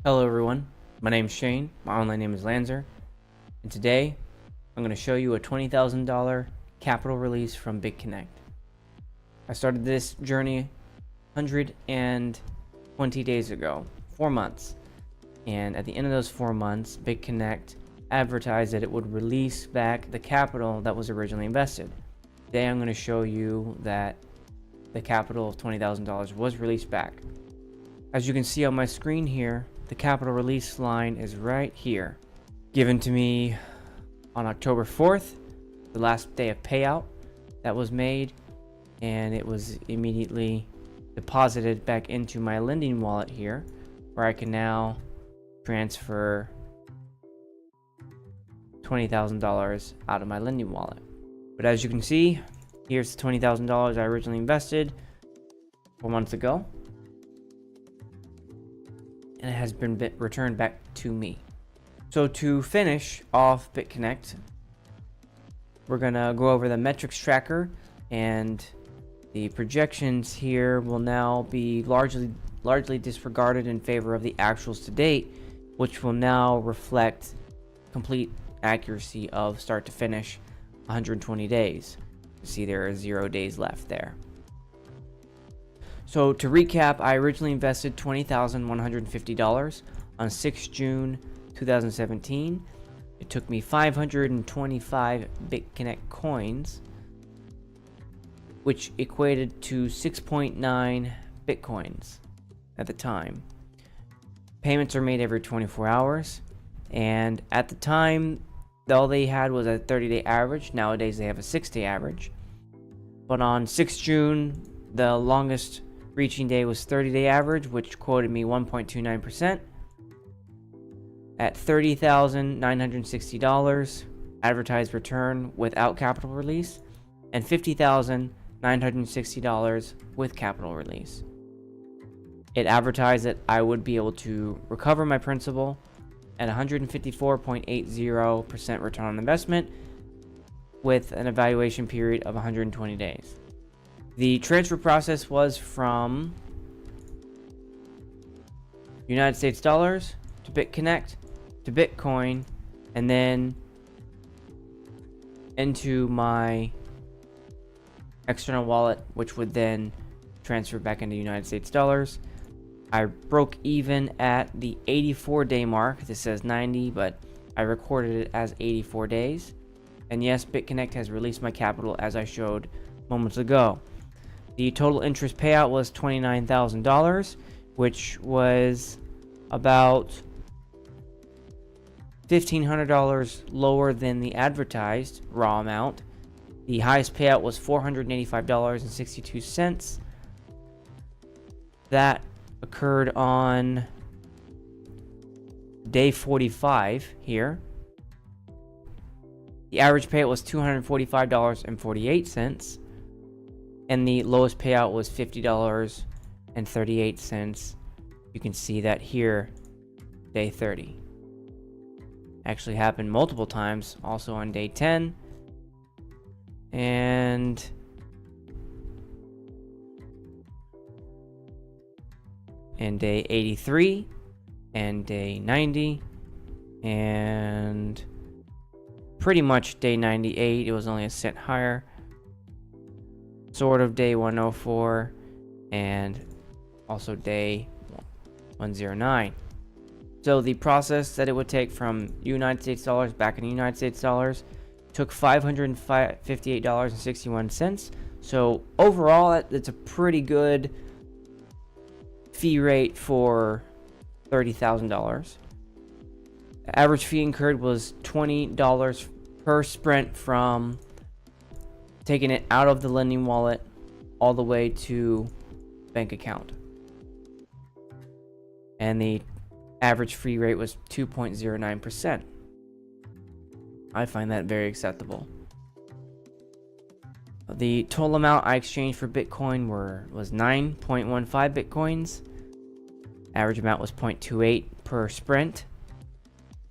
Hello everyone, my name is Shane, my online name is Lanzer, and today I'm going to show you a $20,000 capital release from Bitconnect. I started this journey 120 days ago, 4 months, and at the end of those 4 months, Bitconnect advertised that it would release back the capital that was originally invested. Today I'm going to show you that the capital of $20,000 was released back. As you can see on my screen here, the capital release line is right here, given to me on October 4th, the last day of payout that was made, and it was immediately deposited back into my lending wallet here, where I can now transfer $20,000 out of my lending wallet. But as you can see, here's the $20,000 I originally invested 4 months ago, and it has been returned back to me. So to finish off Bitconnect, we're gonna go over the metrics tracker, and the projections here will now be largely disregarded in favor of the actuals to date, which will now reflect complete accuracy of start to finish 120 days. You see there are 0 days left there. So to recap, I originally invested $20,150 on 6 June 2017. It took me 525 Bitconnect coins, which equated to 6.9 Bitcoins at the time. Payments are made every 24 hours, and at the time, all they had was a 30-day average. Nowadays, they have a 6-day average. But on 6 June, the longest reaching day was 30-day average, which quoted me 1.29% at $30,960 advertised return without capital release, and $50,960 with capital release. It advertised that I would be able to recover my principal at 154.80% return on investment with an evaluation period of 120 days. The transfer process was from United States dollars to Bitconnect to Bitcoin, and then into my external wallet, which would then transfer back into United States dollars. I broke even at the 84-day mark. This says 90, but I recorded it as 84 days. And yes, Bitconnect has released my capital as I showed moments ago. The total interest payout was $29,000, which was about $1,500 lower than the advertised raw amount. The highest payout was $485.62. That occurred on day 45 here. The average payout was $245.48, and the lowest payout was $50.38. You can see that here, day 30. Actually happened multiple times, also on day 10 and day 83 and day 90 and pretty much day 98. It was only a cent higher, sort of day 104, and also day 109. So the process that it would take from United States dollars back in the United States dollars took $558.61. So overall, it's a pretty good fee rate for $30,000. The average fee incurred was $20 per sprint from taking it out of the lending wallet all the way to bank account. And the average fee rate was 2.09%. I find that very acceptable. The total amount I exchanged for Bitcoin was 9.15 Bitcoins. Average amount was 0.28 per sprint.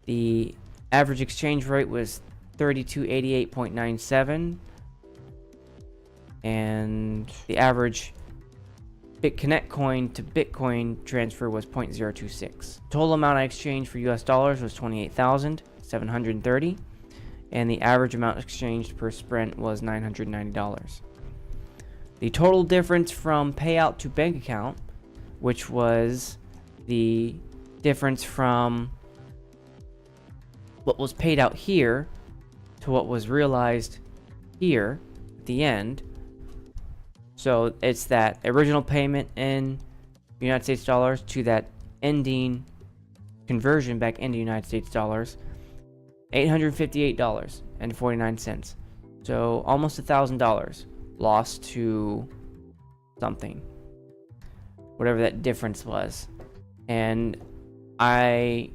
The average exchange rate was 3288.97, and the average Bitconnect coin to Bitcoin transfer was 0.026. Total amount I exchanged for US dollars was 28,730, and the average amount exchanged per sprint was $990. The total difference from payout to bank account, which was the difference from what was paid out here to what was realized here at the end. So it's that original payment in United States dollars to that ending conversion back into United States dollars, $858.49. So almost $1,000 lost to something, whatever that difference was. And my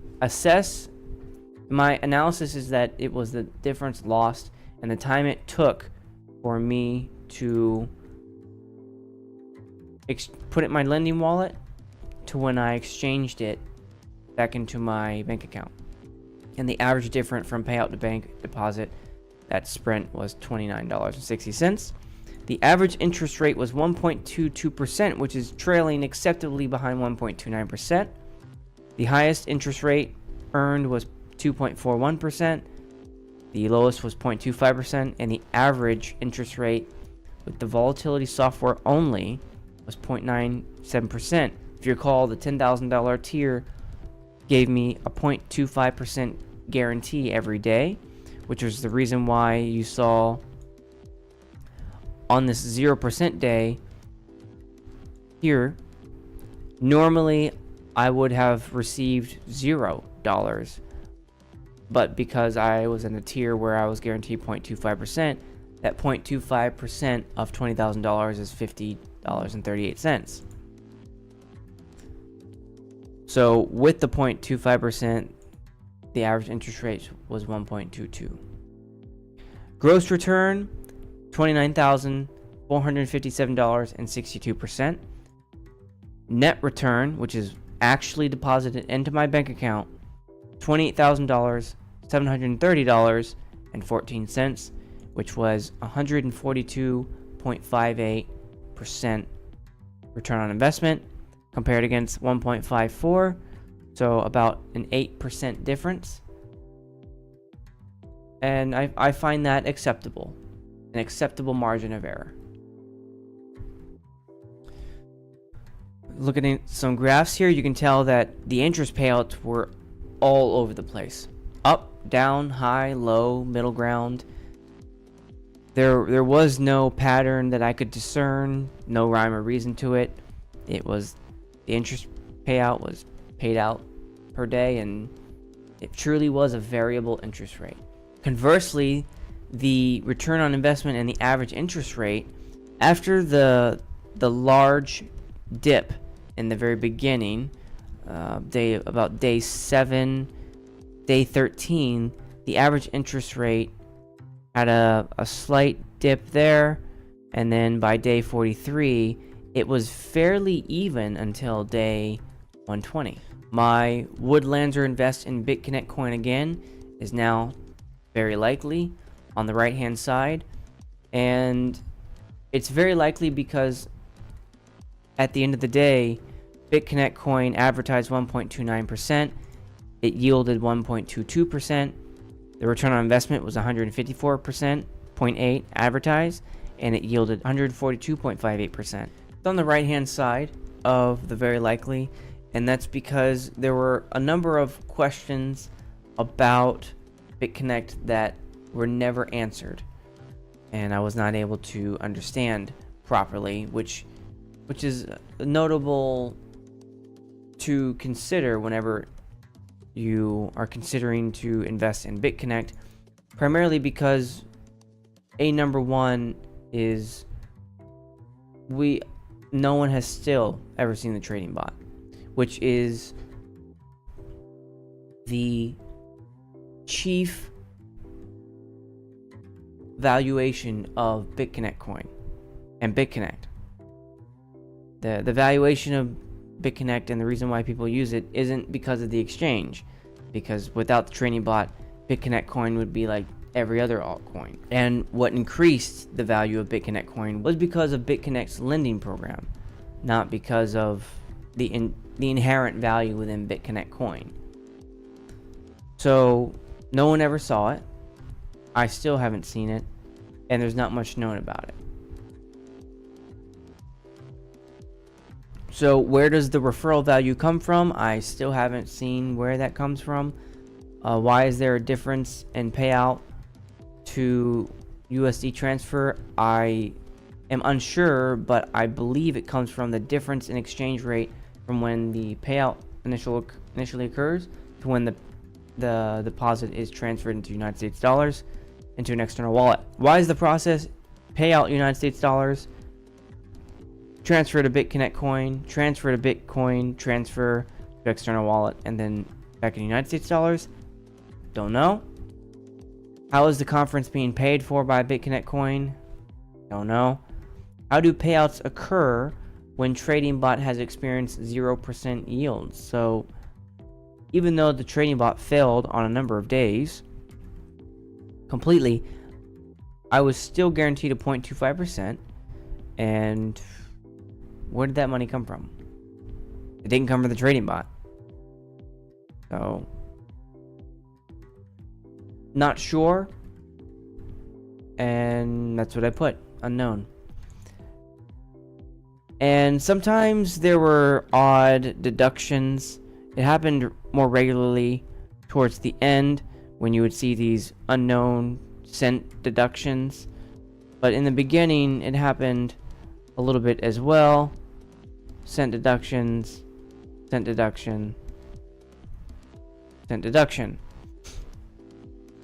analysis is that it was the difference lost and the time it took for me to put it in my lending wallet to when I exchanged it back into my bank account. And the average difference from payout to bank deposit, that sprint, was $29.60. The average interest rate was 1.22%, which is trailing acceptably behind 1.29%. The highest interest rate earned was 2.41%. The lowest was 0.25%, and the average interest rate with the volatility software only was 0.97%. If you recall, the $10,000 tier gave me a 0.25% guarantee every day, which was the reason why you saw on this 0% day here, normally I would have received $0, but because I was in a tier where I was guaranteed 0.25%, that 0.25% of $20,000 is $50.38. So with the 0.25%, the average interest rate was 1.22. Gross return, $29,457.62. Net return, which is actually deposited into my bank account, $28,730.14, which was 142.58% return on investment, compared against 1.54, so about an 8% difference. And I find that acceptable, an acceptable margin of error. Looking at some graphs here, you can tell that the interest payouts were all over the place. Up, down, high, low, middle ground. There was no pattern that I could discern, no rhyme or reason to it. It was the interest payout was paid out per day, and it truly was a variable interest rate. Conversely, the return on investment and the average interest rate, after the large dip in the very beginning, about day 7, day 13, the average interest rate had a slight dip there, and then by day 43 it was fairly even until day 120. My Woodlands invest in Bitconnect coin again is now very likely on the right hand side, and it's very likely because at the end of the day, Bitconnect coin advertised 1.29%. It yielded 1.22%. The return on investment was 154.8 advertised, and it yielded 142.58%. It's on the right hand side of the very likely, and that's because there were a number of questions about Bitconnect that were never answered, and I was not able to understand properly, which is notable to consider whenever you are considering to invest in Bitconnect, primarily because number one is no one has still ever seen the trading bot, which is the chief valuation of Bitconnect coin and Bitconnect. The valuation of Bitconnect and the reason why people use it isn't because of the exchange, because without the trading bot, Bitconnect coin would be like every other altcoin. And what increased the value of Bitconnect coin was because of Bitconnect's lending program. not because of the inherent value within Bitconnect coin. So no one ever saw it. I still haven't seen it, and there's not much known about it. So where does the referral value come from? I still haven't seen where that comes from. Why is there a difference in payout to USD transfer? I am unsure, but I believe it comes from the difference in exchange rate from when the payout initially occurs to when the deposit is transferred into United States dollars into an external wallet. Why is the process payout United States dollars, transfer to Bitconnect coin, transfer to Bitcoin, transfer to external wallet, and then back in United States dollars? Don't know. How is the conference being paid for by Bitconnect coin? Don't know. How do payouts occur when trading bot has experienced 0% yields? So even though the trading bot failed on a number of days completely, I was still guaranteed a 0.25%. And where did that money come from? It didn't come from the trading bot. So not sure, and that's what I put, unknown. And sometimes there were odd deductions. It happened more regularly towards the end when you would see these unknown cent deductions, but in the beginning it happened a little bit as well. Cent deductions, cent deduction, cent deduction.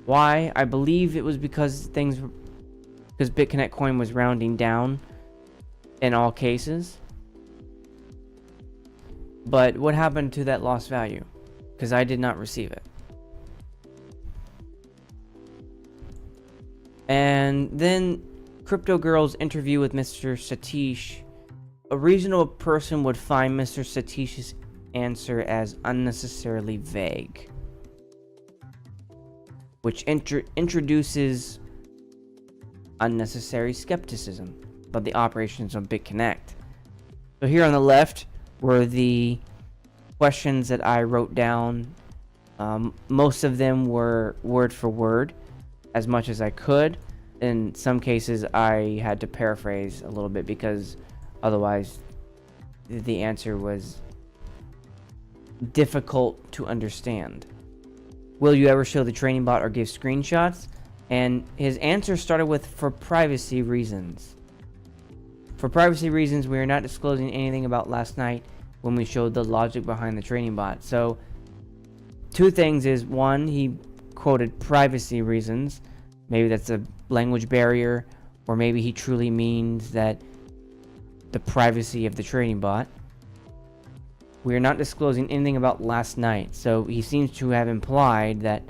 Why? I believe it was because Bitconnect coin was rounding down in all cases. But what happened to that lost value? Because I did not receive it. And then Crypto Girl's interview with Mr. Satish. A reasonable person would find Mr. Satish's answer as unnecessarily vague, which introduces unnecessary skepticism about the operations of Bitconnect. So here on the left were the questions that I wrote down. Most of them were word for word, as much as I could. In some cases, I had to paraphrase a little bit because otherwise the answer was difficult to understand. Will you ever show the training bot or give screenshots? And his answer started with, for privacy reasons. For privacy reasons, we are not disclosing anything about last night when we showed the logic behind the training bot. So two things is, one, he quoted privacy reasons. Maybe that's a language barrier, or maybe he truly means that the privacy of the trading bot. We are not disclosing anything about last night. So he seems to have implied that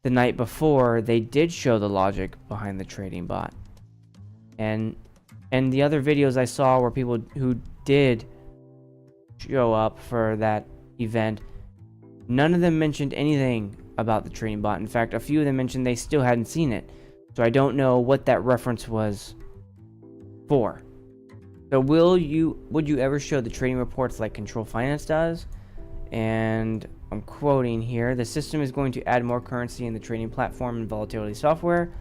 the night before they did show the logic behind the trading bot. And the other videos I saw were people who did show up for that event. None of them mentioned anything about the trading bot. In fact, a few of them mentioned they still hadn't seen it. So I don't know what that reference was for. So would you ever show the trading reports like Control Finance does? And I'm quoting here, the system is going to add more currency in the trading platform and volatility software.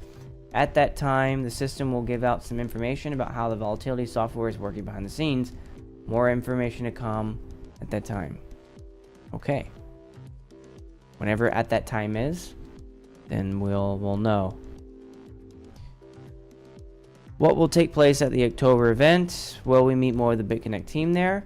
At that time, the system will give out some information about how the volatility software is working behind the scenes. More information to come at that time. Okay. Whenever at that time is, then we'll know. What will take place at the October event? Will we meet more of the Bitconnect team there?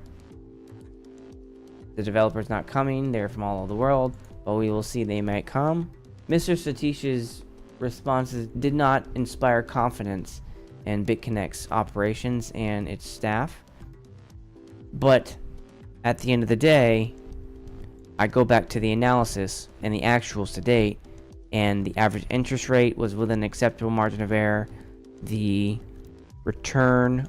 The developers not coming, they're from all over the world, but we will see they might come. Mr. Satish's responses did not inspire confidence in Bitconnect's operations and its staff. But at the end of the day, I go back to the analysis and the actuals to date, and the average interest rate was within an acceptable margin of error. The return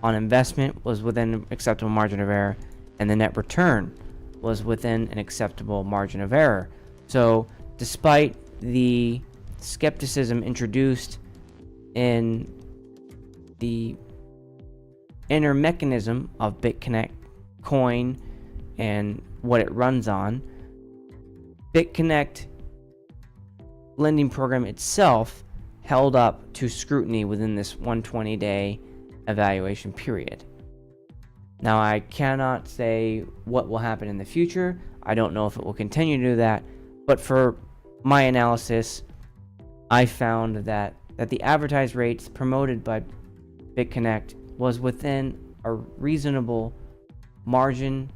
on investment was within an acceptable margin of error, and the net return was within an acceptable margin of error. So despite the skepticism introduced in the inner mechanism of Bitconnect coin and what it runs on, Bitconnect lending program itself held up to scrutiny within this 120-day evaluation period. Now, I cannot say what will happen in the future. I don't know if it will continue to do that, but for my analysis, I found that the advertised rates promoted by Bitconnect was within a reasonable margin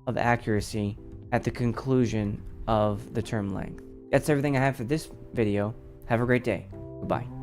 of accuracy at the conclusion of the term length. That's everything I have for this video. Have a great day. Goodbye.